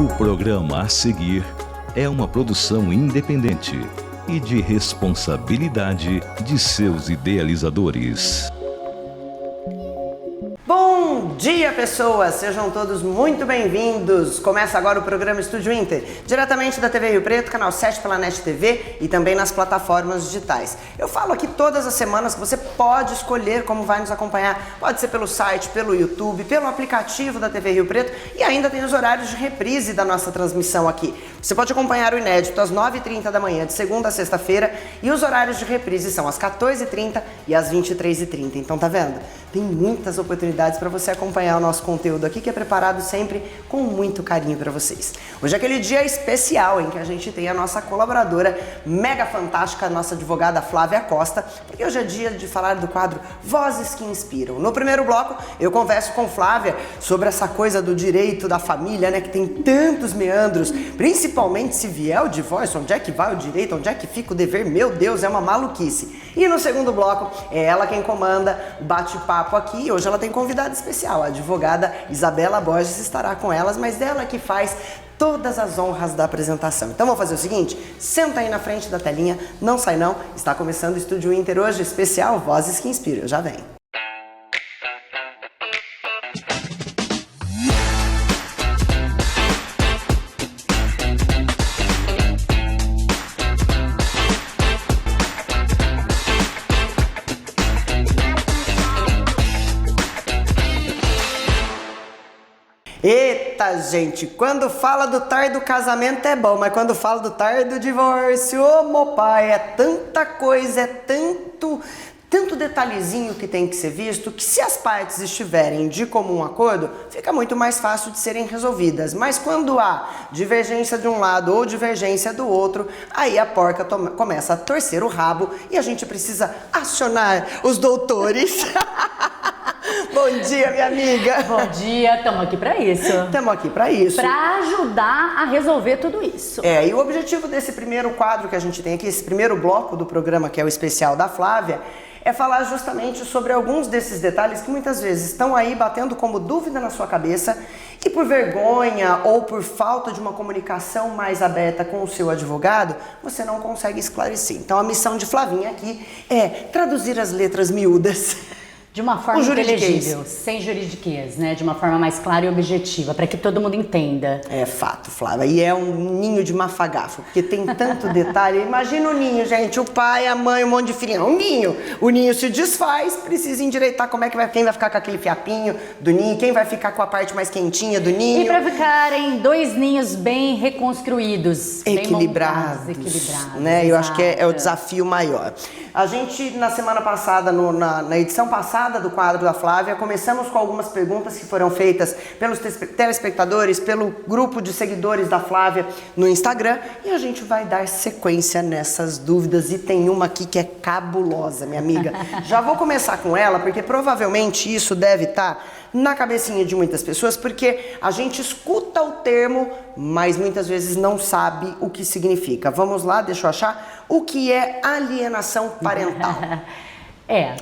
O programa a seguir é uma produção independente e de responsabilidade de seus idealizadores. Bom dia, pessoas! Sejam todos muito bem-vindos! Começa agora o programa Estúdio Inter, diretamente da TV Rio Preto, canal 7 pela NET TV e também nas plataformas digitais. Eu falo aqui todas as semanas que você pode escolher como vai nos acompanhar. Pode ser pelo site, pelo YouTube, pelo aplicativo da TV Rio Preto e ainda tem os horários de reprise da nossa transmissão aqui. Você pode acompanhar o inédito às 9h30 da manhã, de segunda a sexta-feira, e os horários de reprise são às 14h30 e às 23h30. Então, tá vendo? Tem muitas oportunidades para você acompanhar o nosso conteúdo aqui, que é preparado sempre com muito carinho para vocês. Hoje é aquele dia especial em que a gente tem a nossa colaboradora mega fantástica, a nossa advogada Flávia Costa, porque hoje é dia de falar do quadro Vozes que Inspiram. No primeiro bloco, eu converso com Flávia sobre essa coisa do direito da família, né, que tem tantos meandros, principalmente se vier o divórcio, onde é que vai o direito, onde é que fica o dever, meu Deus, é uma maluquice. E no segundo bloco, é ela quem comanda o bate-papo aqui. Hoje ela tem convidada especial, a advogada Isabela Borges estará com elas, mas ela que faz todas as honras da apresentação. Então vamos fazer o seguinte, senta aí na frente da telinha, não sai não, está começando o Estúdio Inter hoje, especial Vozes que Inspiram, já vem. Eita, gente, quando fala do tar do casamento é bom, mas quando fala do tar do divórcio, ô meu pai, é tanta coisa, é tanto detalhezinho que tem que ser visto, que se as partes estiverem de comum acordo, fica muito mais fácil de serem resolvidas. Mas quando há divergência de um lado ou divergência do outro, aí a porca começa a torcer o rabo e a gente precisa acionar os doutores. Bom dia, minha amiga. Bom dia, estamos aqui para isso. Estamos aqui para isso. Para ajudar a resolver tudo isso. E o objetivo desse primeiro quadro que a gente tem aqui, esse primeiro bloco do programa, que é o especial da Flávia, é falar justamente sobre alguns desses detalhes que muitas vezes estão aí batendo como dúvida na sua cabeça e por vergonha ou por falta de uma comunicação mais aberta com o seu advogado, você não consegue esclarecer. Então a missão de Flavinha aqui é traduzir as letras miúdas. De uma forma inteligível, sem juridiquês, né? De uma forma mais clara e objetiva, para que todo mundo entenda. É fato, Flávia. E é um ninho de mafagafo, porque tem tanto detalhe. Imagina o ninho, gente, o pai, a mãe, um monte de filhinho. Um ninho. O ninho se desfaz, precisa endireitar quem vai ficar com aquele fiapinho do ninho, quem vai ficar com a parte mais quentinha do ninho. E para ficarem dois ninhos bem reconstruídos, equilibrados, bem montados, né? Eu acho que é o desafio maior. A gente, na semana passada, na edição passada do quadro da Flávia, começamos com algumas perguntas que foram feitas pelos telespectadores, pelo grupo de seguidores da Flávia no Instagram, e a gente vai dar sequência nessas dúvidas, e tem uma aqui que é cabulosa, minha amiga. Já vou começar com ela, porque provavelmente isso deve estar na cabecinha de muitas pessoas, porque a gente escuta o termo, mas muitas vezes não sabe o que significa. Vamos lá, deixa eu achar. O que é alienação parental?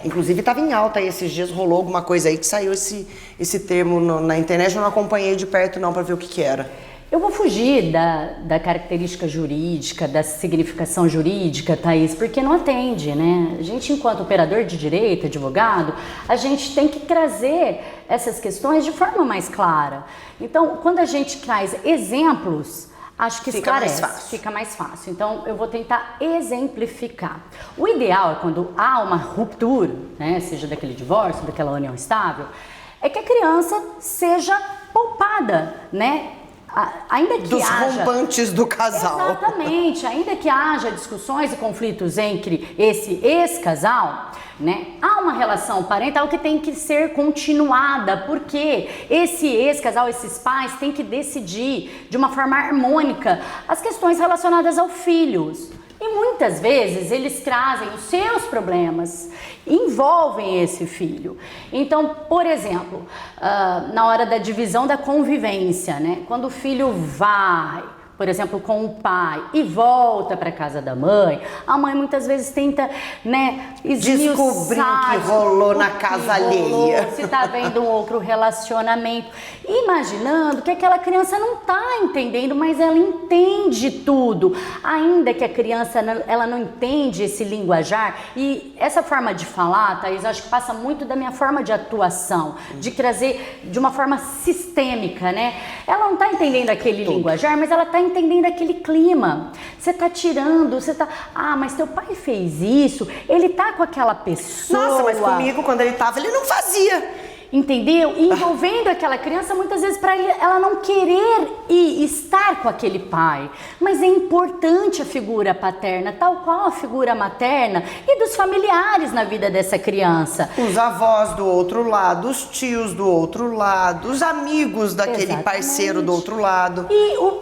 Inclusive estava em alta aí esses dias, rolou alguma coisa aí que saiu esse termo na internet, eu não acompanhei de perto não para ver o que era. Eu vou fugir da característica jurídica, da significação jurídica, Thaís, porque não atende, né? A gente, enquanto operador de direito, advogado, a gente tem que trazer essas questões de forma mais clara. Então, quando a gente traz exemplos, acho que esclarece, fica mais fácil. Então, eu vou tentar exemplificar. O ideal é quando há uma ruptura, né, seja daquele divórcio, daquela união estável, é que a criança seja poupada, né? Ainda que dos rompantes do casal. Exatamente, ainda que haja discussões e conflitos entre esse ex-casal, né, há uma relação parental que tem que ser continuada, porque esse ex-casal, esses pais têm que decidir de uma forma harmônica as questões relacionadas aos filhos. E muitas vezes eles trazem os seus problemas, envolvem esse filho. Então, por exemplo, na hora da divisão da convivência, né? Quando o filho vai por exemplo, com o pai e volta para casa da mãe, a mãe muitas vezes tenta, né, descobrir o que rolou na casa alheia. Se tá vendo um outro relacionamento, imaginando que aquela criança não tá entendendo, mas ela entende tudo. Ainda que a criança ela não entende esse linguajar, e essa forma de falar, Thaís, eu acho que passa muito da minha forma de atuação, de trazer de uma forma sistêmica, né? Ela não tá entendendo aquele linguajar, mas ela tá entendendo aquele clima. Você tá tirando, você tá... Ah, mas teu pai fez isso, ele tá com aquela pessoa... Nossa, mas comigo, quando ele tava, ele não fazia. Entendeu? Envolvendo aquela criança, muitas vezes, para ela não querer estar com aquele pai. Mas é importante a figura paterna, tal qual a figura materna e dos familiares na vida dessa criança. Os avós do outro lado, os tios do outro lado, os amigos daquele parceiro do outro lado.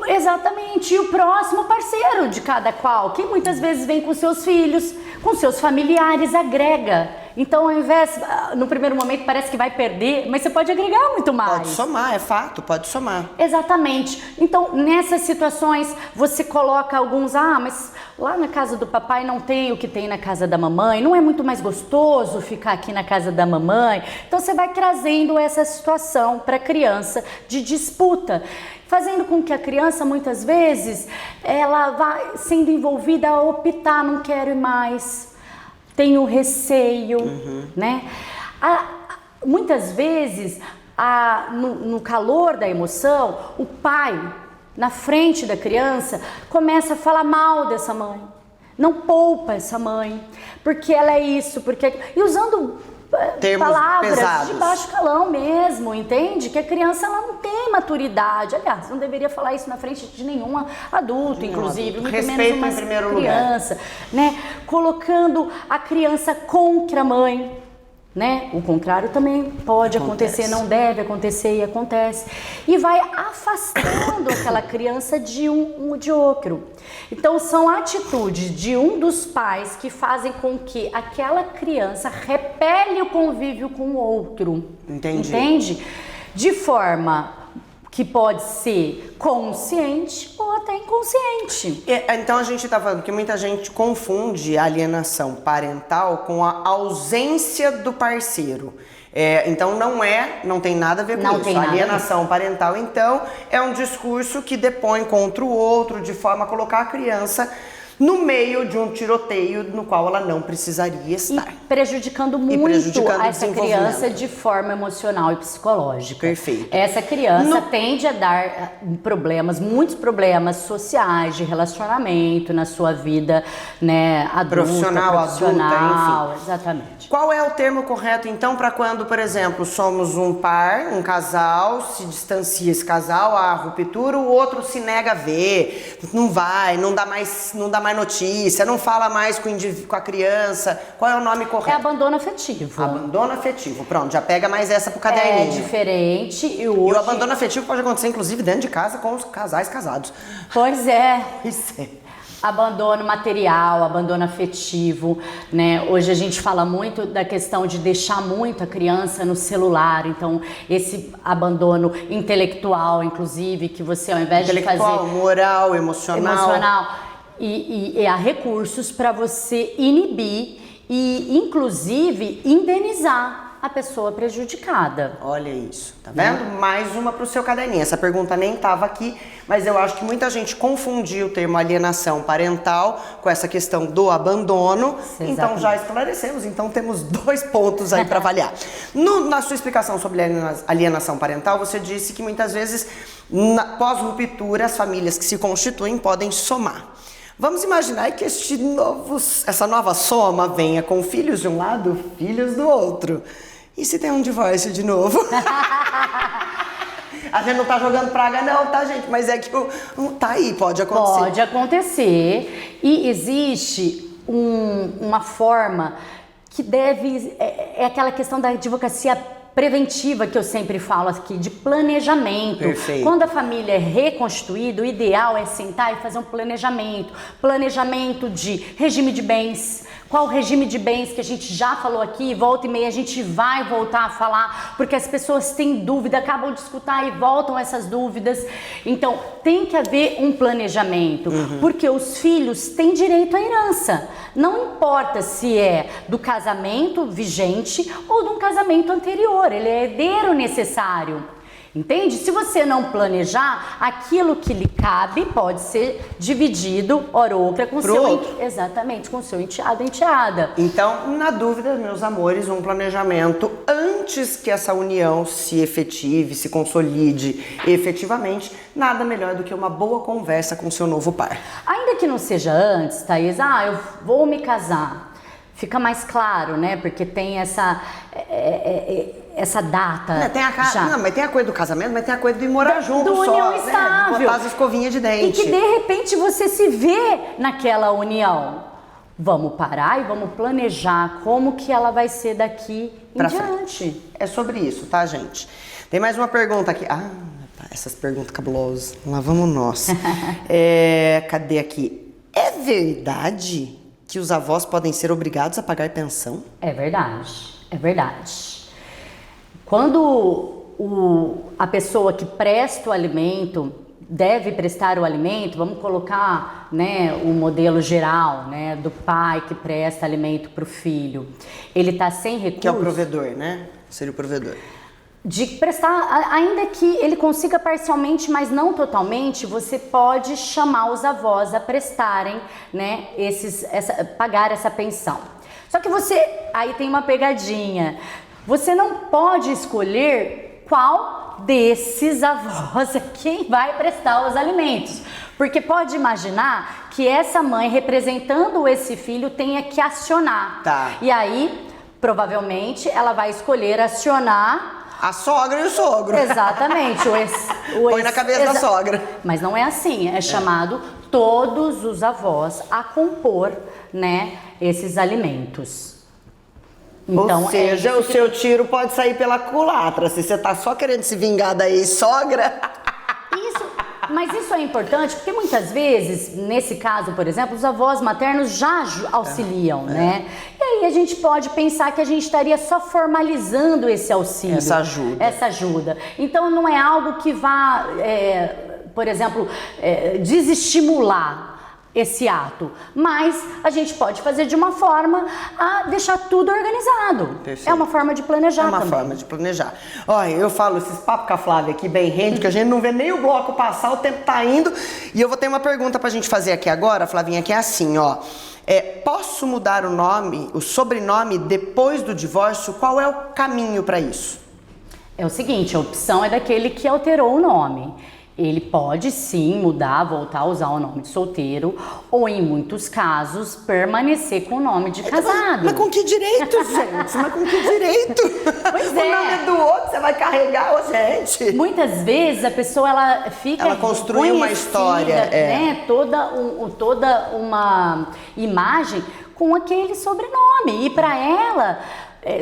Exatamente, e o próximo parceiro de cada qual, que muitas vezes vem com seus filhos, com seus familiares, agrega. Então, ao invés, no primeiro momento, parece que vai perder, mas você pode agregar muito mais. Pode somar, é fato, pode somar. Exatamente. Então, nessas situações, você coloca alguns, mas lá na casa do papai não tem o que tem na casa da mamãe, não é muito mais gostoso ficar aqui na casa da mamãe. Então, você vai trazendo essa situação para a criança de disputa, fazendo com que a criança, muitas vezes, ela vá sendo envolvida a optar, não quero ir mais. Tenho receio, né? Muitas vezes, no calor da emoção, o pai, na frente da criança, começa a falar mal dessa mãe. Não poupa essa mãe, porque ela é isso, porque... E usando termos palavras pesados. De baixo calão mesmo, entende? Que a criança ela não tem maturidade. Aliás, não deveria falar isso na frente de nenhum adulto, inclusive, muito respeito menos em primeiro uma criança, né? Colocando a criança contra a mãe, né? O contrário também pode acontecer, não deve acontecer e acontece. E vai afastando aquela criança de de outro. Então são atitudes de um dos pais que fazem com que aquela criança repele o convívio com o outro. Entendi. Entende? De forma que pode ser consciente ou até inconsciente. Então a gente tá falando que muita gente confunde a alienação parental com a ausência do parceiro. Então não tem nada a ver com isso. A alienação parental, então, é um discurso que depõe contra o outro de forma a colocar a criança no meio de um tiroteio no qual ela não precisaria estar. E prejudicando muito essa criança de forma emocional e psicológica. Perfeito. Essa criança tende a dar muitos problemas sociais, de relacionamento na sua vida, né, adulta, profissional, adulta, enfim. Exatamente. Qual é o termo correto, então, para quando, por exemplo, somos um par, um casal, se distancia esse casal, há ruptura, o outro se nega a ver, não vai, não dá mais notícia, não fala mais com a criança. Qual é o nome correto? É abandono afetivo. Abandono afetivo. Pronto, já pega mais essa pro caderninho. É diferente. E o abandono afetivo pode acontecer, inclusive, dentro de casa com os casais casados. Pois é. Pois é. Abandono material, abandono afetivo, né? Hoje a gente fala muito da questão de deixar muito a criança no celular, então esse abandono intelectual, inclusive, que você ao invés de fazer... moral, emocional... E há recursos para você inibir e, inclusive, indenizar a pessoa prejudicada. Olha isso, tá vendo? Mais uma pro seu caderninho. Essa pergunta nem estava aqui, mas eu acho que muita gente confundiu o termo alienação parental com essa questão do abandono. Exatamente. Então já esclarecemos, então temos 2 pontos aí para avaliar. Na sua explicação sobre alienação parental, você disse que muitas vezes, pós-ruptura, as famílias que se constituem podem somar. Vamos imaginar que essa nova soma venha com filhos de um lado, filhos do outro. E se tem um divórcio de novo? A gente não tá jogando praga não, tá, gente? Mas é que tá aí, pode acontecer. Pode acontecer. E existe uma forma que deve... É aquela questão da advocacia preventiva que eu sempre falo aqui, de planejamento. Perfeito. Quando a família é reconstituída, o ideal é sentar e fazer um planejamento. Planejamento de regime de bens, Qual o regime de bens que a gente já falou aqui, volta e meia a gente vai voltar a falar, porque as pessoas têm dúvida, acabam de escutar e voltam essas dúvidas. Então, tem que haver um planejamento, porque os filhos têm direito à herança. Não importa se é do casamento vigente ou de um casamento anterior, ele é herdeiro necessário. Entende? Se você não planejar, aquilo que lhe cabe pode ser dividido, hora ou outra, com exatamente, com seu enteado, enteada. Então, na dúvida, meus amores, um planejamento antes que essa união se efetive, se consolide efetivamente, nada melhor do que uma boa conversa com seu novo par. Ainda que não seja antes, Thaís, eu vou me casar. Fica mais claro, né? Porque tem essa data. Não, mas tem a coisa do casamento, mas tem a coisa de morar junto do só. união estável. De botar as escovinhas de dente. E que de repente você se vê naquela união. Vamos parar e vamos planejar como que ela vai ser daqui em diante. É sobre isso, tá, gente? Tem mais uma pergunta aqui. Essas perguntas cabulosas. Lá vamos nós. Cadê aqui? É verdade que os avós podem ser obrigados a pagar pensão? É verdade, é verdade. Quando a pessoa que presta o alimento deve prestar o alimento, vamos colocar, né, o modelo geral, né, do pai que presta alimento para o filho, ele está sem recursos. Que é o provedor, né? Seria o provedor. De prestar, ainda que ele consiga parcialmente, mas não totalmente, você pode chamar os avós a prestarem, né, pagar essa pensão. Só que aí tem uma pegadinha, você não pode escolher qual desses avós é quem vai prestar os alimentos. Porque pode imaginar que essa mãe, representando esse filho, tenha que acionar. Tá. E aí, provavelmente, ela vai escolher acionar a sogra e o sogro. Exatamente. Põe na cabeça da sogra. Mas não é assim, é chamado todos os avós a compor, né, esses alimentos. Então, ou seja, o seu tiro pode sair pela culatra. Se você tá só querendo se vingar da ex-sogra... Mas isso é importante porque muitas vezes, nesse caso, por exemplo, os avós maternos já auxiliam, né? E aí a gente pode pensar que a gente estaria só formalizando esse auxílio. Essa ajuda. Então não é algo que vá, por exemplo, desestimular esse ato, mas a gente pode fazer de uma forma a deixar tudo organizado. Perfeito. É uma forma de planejar também. É uma forma de planejar. Olha, eu falo esses papos com a Flávia aqui bem rende, que a gente não vê nem o bloco passar, o tempo tá indo. E eu vou ter uma pergunta pra gente fazer aqui agora, Flavinha, que é assim, ó. Posso mudar o sobrenome depois do divórcio? Qual é o caminho para isso? É o seguinte, a opção é daquele que alterou o nome. Ele pode sim mudar, voltar a usar o nome de solteiro ou, em muitos casos, permanecer com o nome de casado. Mas com que direito, gente? Mas com que direito? Pois o nome é do outro, você vai carregar, gente. Muitas vezes a pessoa ela construi uma história, né? Toda uma imagem com aquele sobrenome. E para ela,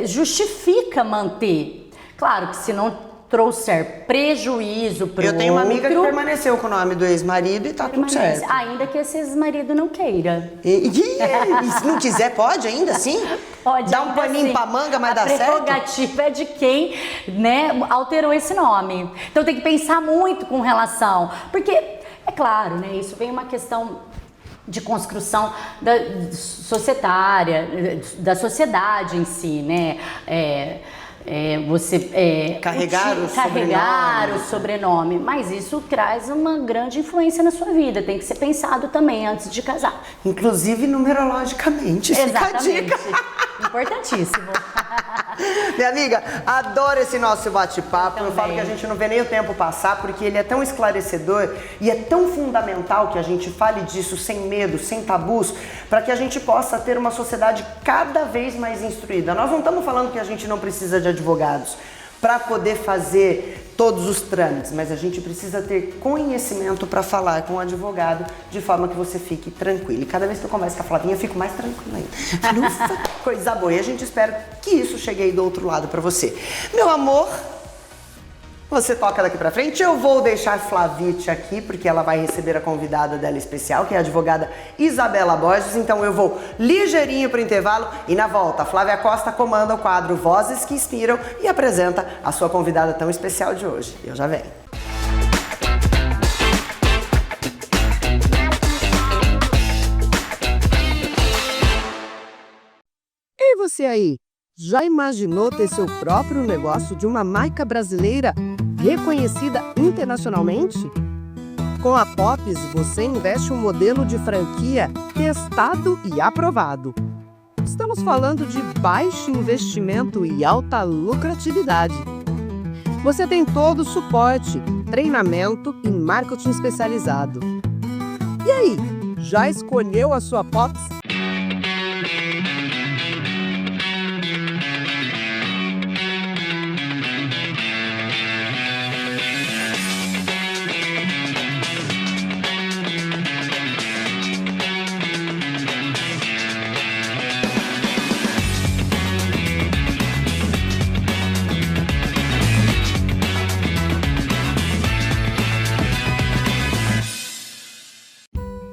justifica manter. Claro que se não trouxer prejuízo para o outro... Eu tenho uma amiga que permaneceu com o nome do ex-marido e tá tudo certo. Ainda que esse ex-marido não queira. E se não quiser, pode ainda assim? Pode. Dá um paninho pra manga, mas dá certo? A prerrogativa é de quem, né, alterou esse nome. Então tem que pensar muito com relação... Porque, é claro, né, isso vem uma questão de construção da sociedade em si, né? Carregar o sobrenome, mas isso traz uma grande influência na sua vida, tem que ser pensado também antes de casar. Inclusive numerologicamente. Exatamente. Fica a dica. Importantíssimo. Minha amiga, adoro esse nosso bate-papo. Eu falo que a gente não vê nem o tempo passar, porque ele é tão esclarecedor e é tão fundamental que a gente fale disso sem medo, sem tabus, para que a gente possa ter uma sociedade cada vez mais instruída. Nós não estamos falando que a gente não precisa de advogados para poder fazer todos os trâmites, mas a gente precisa ter conhecimento para falar com o advogado de forma que você fique tranquilo. E cada vez que eu converso com a Flavinha, eu fico mais tranquila ainda. Ufa, coisa boa. E a gente espera que isso chegue aí do outro lado para você. Meu amor, Você toca daqui pra frente. Eu vou deixar Flavite aqui, porque ela vai receber a convidada dela especial, que é a advogada Isabela Borges. Então eu vou ligeirinho pro intervalo e na volta, a Flávia Costa comanda o quadro Vozes que Inspiram e apresenta a sua convidada tão especial de hoje. Eu já venho. E você aí, já imaginou ter seu próprio negócio de uma marca brasileira reconhecida internacionalmente? Com a Pops, você investe um modelo de franquia testado e aprovado. Estamos falando de baixo investimento e alta lucratividade. Você tem todo o suporte, treinamento e marketing especializado. E aí, já escolheu a sua Pops?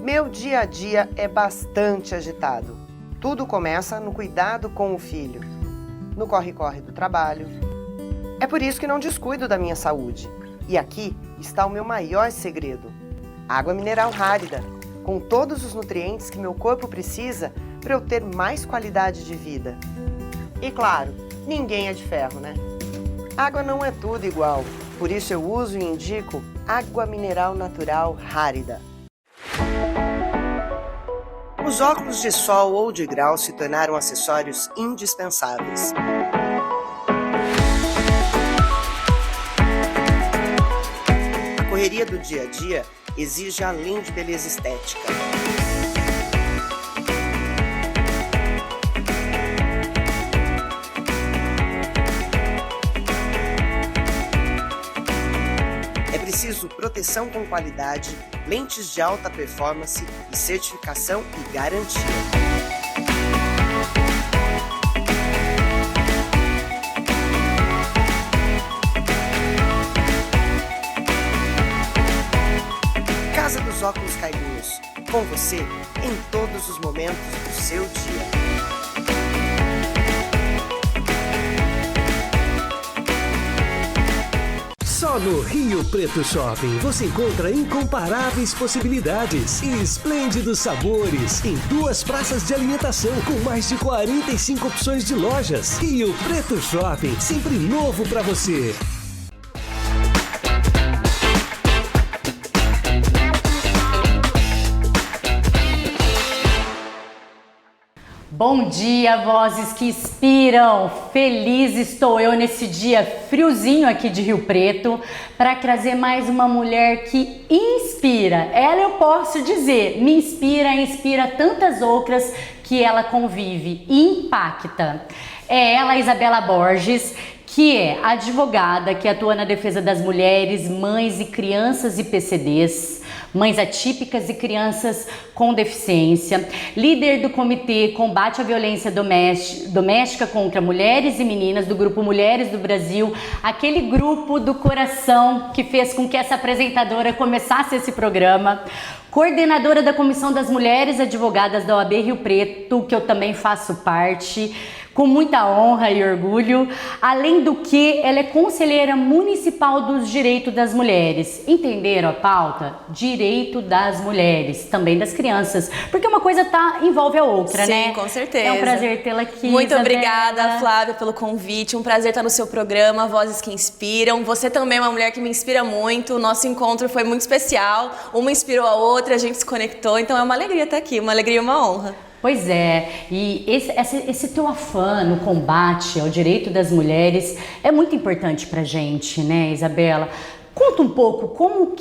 Meu dia a dia é bastante agitado. Tudo começa no cuidado com o filho, no corre-corre do trabalho. É por isso que não descuido da minha saúde. E aqui está o meu maior segredo: água mineral Rárida, com todos os nutrientes que meu corpo precisa para eu ter mais qualidade de vida. E claro, ninguém é de ferro, né? Água não é tudo igual, por isso eu uso e indico água mineral natural Rárida. Os óculos de sol ou de grau se tornaram acessórios indispensáveis. A correria do dia a dia exige além de beleza estética. É preciso proteção com qualidade, lentes de alta performance e certificação e garantia. Casa dos Óculos Caibinhos, com você em todos os momentos do seu dia. Só no Rio Preto Shopping você encontra incomparáveis possibilidades e esplêndidos sabores em 2 praças de alimentação com mais de 45 opções de lojas. Rio Preto Shopping, sempre novo para você. Bom dia, vozes que inspiram! Feliz estou eu nesse dia friozinho aqui de Rio Preto para trazer mais uma mulher que inspira. Ela eu posso dizer, me inspira, inspira tantas outras que ela convive e impacta. É ela, Isabela Borges, que é advogada que atua na defesa das mulheres, mães e crianças e PCDs, mães atípicas e crianças com deficiência, líder do Comitê Combate à Violência Doméstica contra Mulheres e Meninas do Grupo Mulheres do Brasil, aquele grupo do coração que fez com que essa apresentadora começasse esse programa, coordenadora da Comissão das Mulheres Advogadas da OAB Rio Preto, que eu também faço parte, com muita honra e orgulho, além do que ela é conselheira municipal dos direitos das mulheres. Entenderam a pauta? Direito das mulheres, também das crianças, porque uma coisa envolve a outra, né? Sim, com certeza. É um prazer tê-la aqui, Muito Isabela. obrigada, Flávia, pelo convite. Um prazer estar no seu programa, Vozes que Inspiram. Você também é uma mulher que me inspira muito. O nosso encontro foi muito especial. Uma inspirou a outra, a gente se conectou. Então é uma alegria estar aqui, uma alegria e uma honra. Pois é, e esse teu afã no combate ao direito das mulheres é muito importante pra gente, né, Isabela? Conta um pouco qual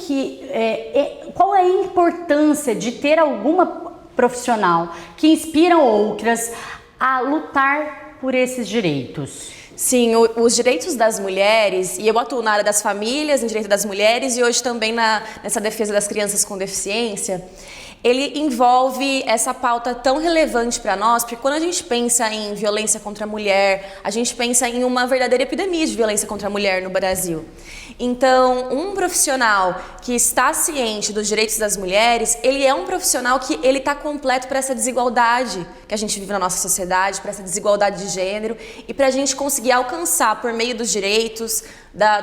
é a importância de ter alguma profissional que inspira outras a lutar por esses direitos. Sim, os direitos das mulheres, e eu atuo na área das famílias, no direito das mulheres e hoje também nessa defesa das crianças com deficiência, ele envolve essa pauta tão relevante para nós, porque quando a gente pensa em violência contra a mulher, a gente pensa em uma verdadeira epidemia de violência contra a mulher no Brasil. Então, um profissional que está ciente dos direitos das mulheres, ele é um profissional que ele está completo para essa desigualdade que a gente vive na nossa sociedade, para essa desigualdade de gênero e para a gente conseguir alcançar, por meio dos direitos,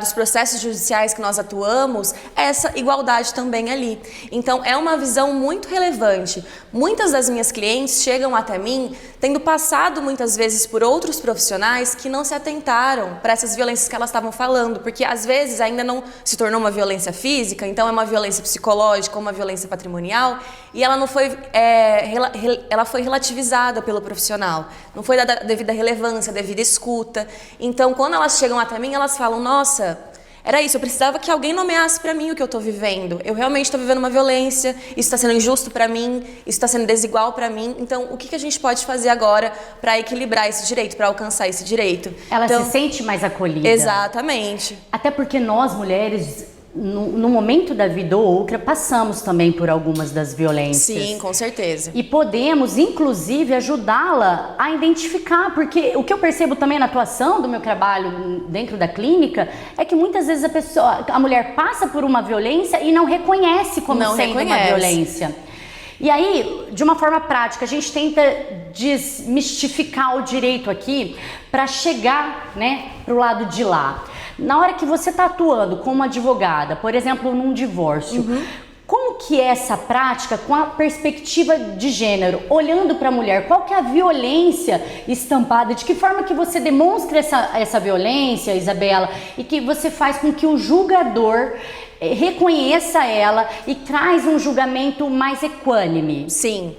dos processos judiciais que nós atuamos, essa igualdade também ali. Então, é uma visão muito relevante. Muitas das minhas clientes chegam até mim tendo passado muitas vezes por outros profissionais que não se atentaram para essas violências que elas estavam falando, porque às vezes ainda não se tornou uma violência física, então é uma violência psicológica, uma violência patrimonial, e ela não foi, ela foi relativizada pelo profissional, não foi dada a devida relevância, a devida escuta. Então, quando elas chegam até mim, elas falam, nossa, era isso, eu precisava que alguém nomeasse para mim o que eu estou vivendo. Eu realmente estou vivendo uma violência, isso está sendo injusto para mim, isso está sendo desigual para mim. Então, o que a gente pode fazer agora para equilibrar esse direito, para alcançar esse direito? Ela então, se sente mais acolhida. Exatamente. Até porque nós, mulheres, no momento da vida ou outra, passamos também por algumas das violências. Sim, com certeza. E podemos, inclusive, ajudá-la a identificar, porque o que eu percebo também na atuação do meu trabalho dentro da clínica é que muitas vezes a mulher passa por uma violência e não reconhece como sendo uma violência. E aí, de uma forma prática, a gente tenta desmistificar o direito aqui para chegar, né, pro lado de lá. Na hora que você está atuando como advogada, por exemplo, num divórcio, como que é essa prática com a perspectiva de gênero, olhando para a mulher? Qual que é a violência estampada? De que forma que você demonstra essa violência, Isabela, e que você faz com que o julgador reconheça ela e traz um julgamento mais equânime? Sim.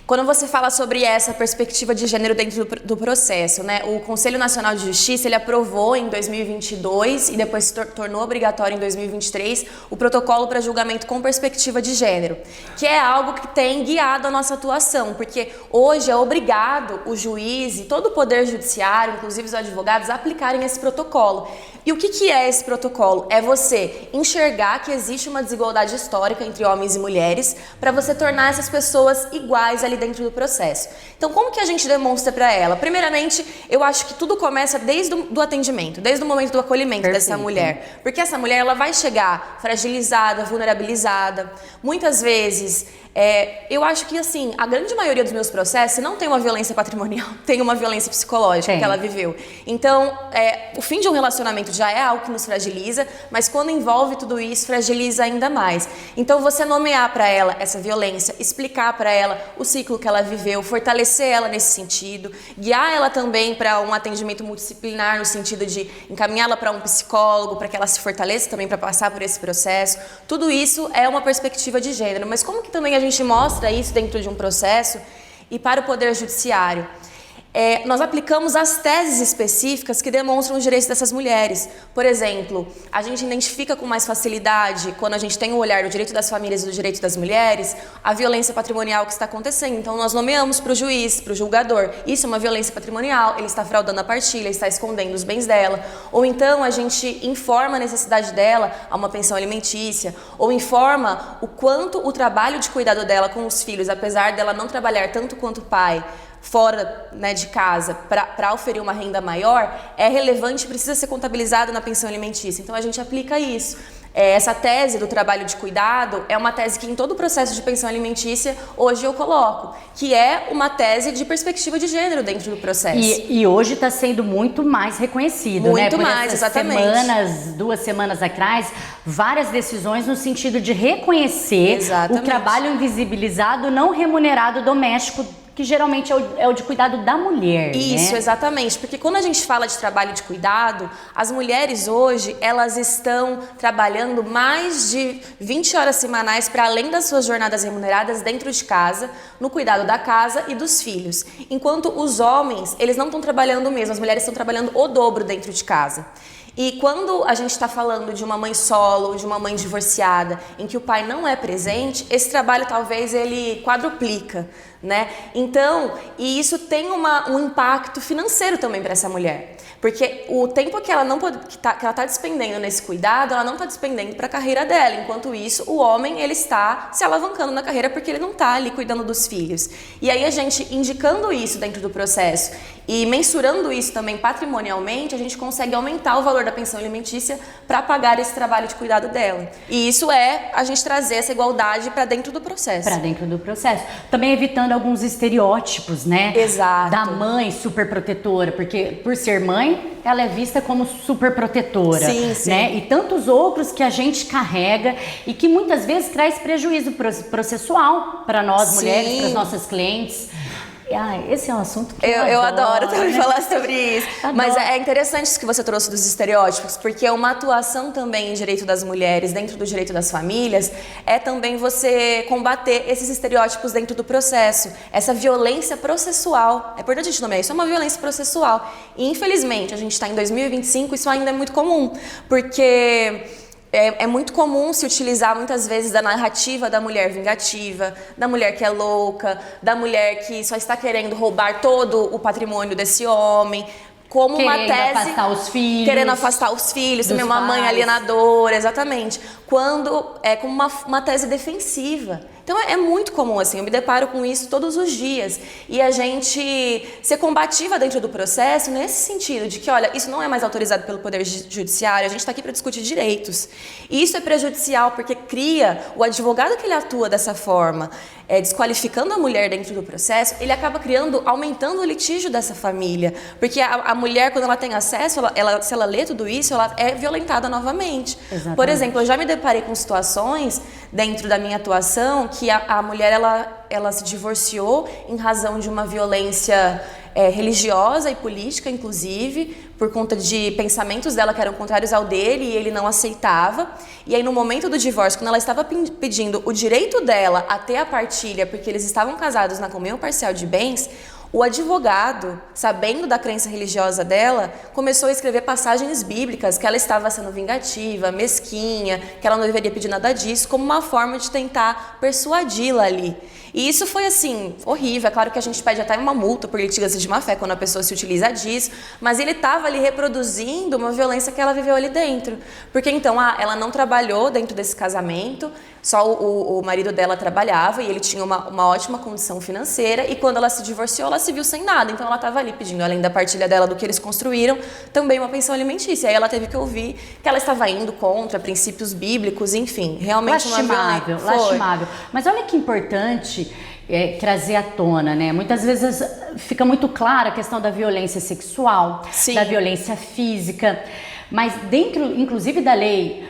Quando você fala sobre essa perspectiva de gênero dentro do processo, né? O Conselho Nacional de Justiça, ele aprovou em 2022 e depois se tornou obrigatório em 2023 o protocolo para julgamento com perspectiva de gênero, que é algo que tem guiado a nossa atuação, porque hoje é obrigado o juiz e todo o poder judiciário, inclusive os advogados, a aplicarem esse protocolo. E o que é esse protocolo? É você enxergar que existe uma desigualdade histórica entre homens e mulheres para você tornar essas pessoas iguais ali dentro do processo. Então, como que a gente demonstra para ela? Primeiramente, eu acho que tudo começa desde o atendimento, desde o momento do acolhimento dessa mulher. Porque essa mulher, ela vai chegar fragilizada, vulnerabilizada. Muitas vezes, eu acho que, assim, a grande maioria dos meus processos não tem uma violência patrimonial, tem uma violência psicológica que ela viveu. Então, o fim de um relacionamento já é algo que nos fragiliza, mas quando envolve tudo isso, fragiliza ainda mais. Então, você nomear para ela essa violência, explicar para ela o ciclo que ela viveu, fortalecer ela nesse sentido, guiar ela também para um atendimento multidisciplinar no sentido de encaminhá-la para um psicólogo, para que ela se fortaleça também para passar por esse processo. Tudo isso é uma perspectiva de gênero, mas como que também a gente mostra isso dentro de um processo e para o Poder Judiciário? Nós aplicamos as teses específicas que demonstram os direitos dessas mulheres. Por exemplo, a gente identifica com mais facilidade, quando a gente tem o olhar do direito das famílias e do direito das mulheres, a violência patrimonial que está acontecendo. Então, nós nomeamos para o juiz, para o julgador, isso é uma violência patrimonial, ele está fraudando a partilha, ele está escondendo os bens dela. Ou então, a gente informa a necessidade dela a uma pensão alimentícia, ou informa o quanto o trabalho de cuidado dela com os filhos, apesar dela não trabalhar tanto quanto o pai, fora, né, de casa, para oferir uma renda maior, é relevante e precisa ser contabilizado na pensão alimentícia. Então, a gente aplica isso. Essa tese do trabalho de cuidado é uma tese que em todo o processo de pensão alimentícia hoje eu coloco, que é uma tese de perspectiva de gênero dentro do processo. E hoje está sendo muito mais reconhecido, muito né? mais, exatamente. 2 semanas atrás, várias decisões no sentido de reconhecer o trabalho invisibilizado não remunerado doméstico, que geralmente é o de cuidado da mulher. Isso, né? Exatamente. Porque quando a gente fala de trabalho de cuidado, as mulheres hoje, elas estão trabalhando mais de 20 horas semanais para além das suas jornadas remuneradas dentro de casa, no cuidado da casa e dos filhos. Enquanto os homens, eles não estão trabalhando mesmo, as mulheres estão trabalhando o dobro dentro de casa. E quando a gente está falando de uma mãe solo, de uma mãe divorciada, em que o pai não é presente, esse trabalho talvez ele quadruplica, né? Então, e isso tem um impacto financeiro também para essa mulher. Porque o tempo que ela está despendendo nesse cuidado, ela não está despendendo para a carreira dela. Enquanto isso, o homem ele está se alavancando na carreira porque ele não está ali cuidando dos filhos. E aí a gente indicando isso dentro do processo e mensurando isso também patrimonialmente, a gente consegue aumentar o valor da pensão alimentícia para pagar esse trabalho de cuidado dela. E isso é a gente trazer essa igualdade para dentro do processo. Para dentro do processo. Também evitando alguns estereótipos, né? Exato. Da mãe super protetora, porque por ser mãe, ela é vista como super protetora. Sim, sim. Né? E tantos outros que a gente carrega e que muitas vezes traz prejuízo processual para nós mulheres, para as nossas clientes. Esse é um assunto que eu adoro também né? falar sobre isso. Adoro. Mas é interessante isso que você trouxe dos estereótipos, porque é uma atuação também em direito das mulheres, dentro do direito das famílias, é também você combater esses estereótipos dentro do processo, essa violência processual. É importante a gente nomear isso, é uma violência processual. E infelizmente, a gente está em 2025, isso ainda é muito comum, porque é muito comum se utilizar muitas vezes da narrativa da mulher vingativa, da mulher que é louca, da mulher que só está querendo roubar todo o patrimônio desse homem, como uma tese... Querendo afastar os filhos, também uma mãe alienadora, exatamente. Quando é como uma tese defensiva. Então é muito comum, assim, eu me deparo com isso todos os dias. E a gente ser combativa dentro do processo nesse sentido de que, olha, isso não é mais autorizado pelo Poder Judiciário, a gente está aqui para discutir direitos. E isso é prejudicial porque cria, o advogado que ele atua dessa forma, desqualificando a mulher dentro do processo, ele acaba aumentando o litígio dessa família. Porque a mulher, quando ela tem acesso, se ela lê tudo isso, ela é violentada novamente. Exatamente. Por exemplo, eu já me deparei com situações dentro da minha atuação que a mulher ela se divorciou em razão de uma violência religiosa e política, inclusive, por conta de pensamentos dela que eram contrários ao dele e ele não aceitava. E aí, no momento do divórcio, quando ela estava pedindo o direito dela a ter a partilha, porque eles estavam casados na comunhão parcial de bens, o advogado, sabendo da crença religiosa dela, começou a escrever passagens bíblicas que ela estava sendo vingativa, mesquinha, que ela não deveria pedir nada disso, como uma forma de tentar persuadi-la ali. E isso foi, assim, horrível. É claro que a gente pede até uma multa por litigância de má-fé quando a pessoa se utiliza disso, mas ele estava ali reproduzindo uma violência que ela viveu ali dentro. Porque, então, ela não trabalhou dentro desse casamento, só o marido dela trabalhava e ele tinha uma ótima condição financeira, e quando ela se divorciou, ela se viu sem nada. Então, ela estava ali pedindo, além da partilha dela do que eles construíram, também uma pensão alimentícia. Aí ela teve que ouvir que ela estava indo contra princípios bíblicos, enfim, realmente lastimável, lastimável. Mas olha que importante trazer à tona, né? Muitas vezes fica muito clara a questão da violência sexual, Sim. da violência física, mas dentro, inclusive, da lei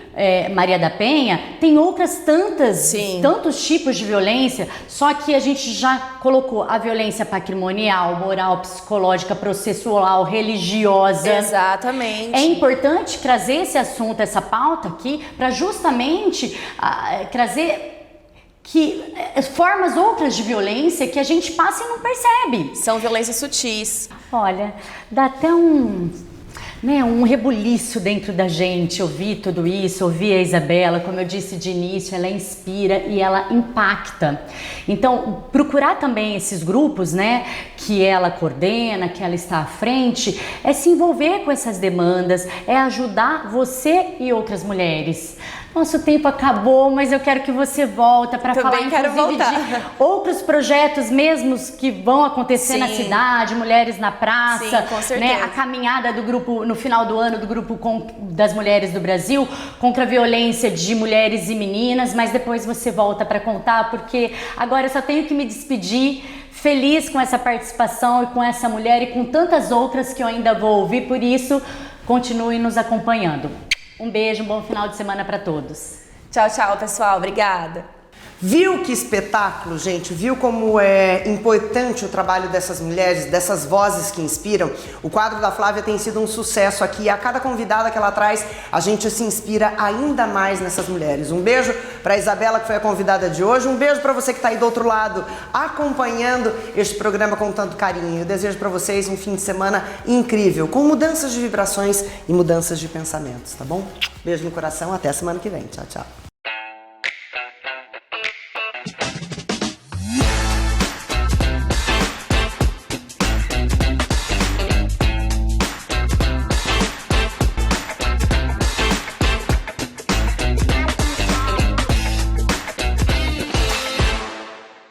Maria da Penha, tem outras tantos tipos de violência, só que a gente já colocou a violência patrimonial, moral, psicológica, processual, religiosa. Exatamente. É importante trazer esse assunto, essa pauta aqui, para justamente trazer formas outras de violência que a gente passa e não percebe. São violências sutis. Olha, dá até um rebuliço dentro da gente ouvir tudo isso, ouvir a Isabela. Como eu disse de início, ela inspira e ela impacta. Então, procurar também esses grupos, né, que ela coordena, que ela está à frente, é se envolver com essas demandas, é ajudar você e outras mulheres. Nosso tempo acabou, mas eu quero que você volte para falar, inclusive, de outros projetos mesmos que vão acontecer Sim. na cidade, Mulheres na Praça, Sim, com certeza. né? A caminhada do grupo, no final do ano, do grupo das mulheres do Brasil, contra a violência de mulheres e meninas, mas depois você volta para contar, porque agora eu só tenho que me despedir, feliz com essa participação e com essa mulher e com tantas outras que eu ainda vou ouvir, por isso, continue nos acompanhando. Um beijo, um bom final de semana para todos. Tchau, tchau, pessoal. Obrigada. Viu que espetáculo, gente? Viu como é importante o trabalho dessas mulheres, dessas vozes que inspiram? O quadro da Flávia tem sido um sucesso aqui. A cada convidada que ela traz, a gente se inspira ainda mais nessas mulheres. Um beijo para Isabela, que foi a convidada de hoje. Um beijo para você que está aí do outro lado, acompanhando este programa com tanto carinho. Eu desejo para vocês um fim de semana incrível, com mudanças de vibrações e mudanças de pensamentos, tá bom? Beijo no coração, até semana que vem. Tchau, tchau.